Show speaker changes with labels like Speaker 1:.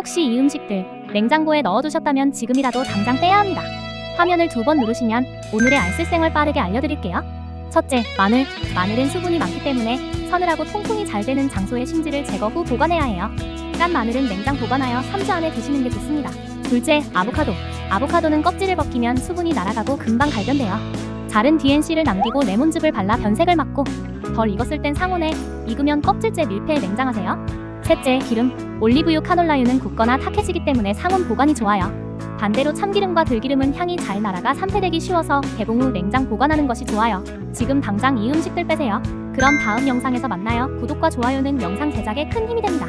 Speaker 1: 혹시 이 음식들 냉장고에 넣어두셨다면 지금이라도 당장 빼야 합니다. 화면을 2번 누르시면 오늘의 알쓸생활 빠르게 알려드릴게요. 첫째, 마늘. 마늘은 수분이 많기 때문에 서늘하고 통풍이 잘 되는 장소에 심지를 제거 후 보관해야 해요. 깐 마늘은 냉장 보관하여 3주 안에 드시는 게 좋습니다. 둘째, 아보카도. 아보카도는 껍질을 벗기면 수분이 날아가고 금방 갈변돼요. 자른 뒤엔 씨를 남기고 레몬즙을 발라 변색을 막고 덜 익었을 땐 상온에, 익으면 껍질째 밀폐해 냉장하세요. 셋째, 기름. 올리브유, 카놀라유는 굽거나 탁해지기 때문에 상온 보관이 좋아요. 반대로 참기름과 들기름은 향이 잘 날아가 산패되기 쉬워서 개봉 후 냉장 보관하는 것이 좋아요. 지금 당장 이 음식들 빼세요. 그럼 다음 영상에서 만나요. 구독과 좋아요는 영상 제작에 큰 힘이 됩니다.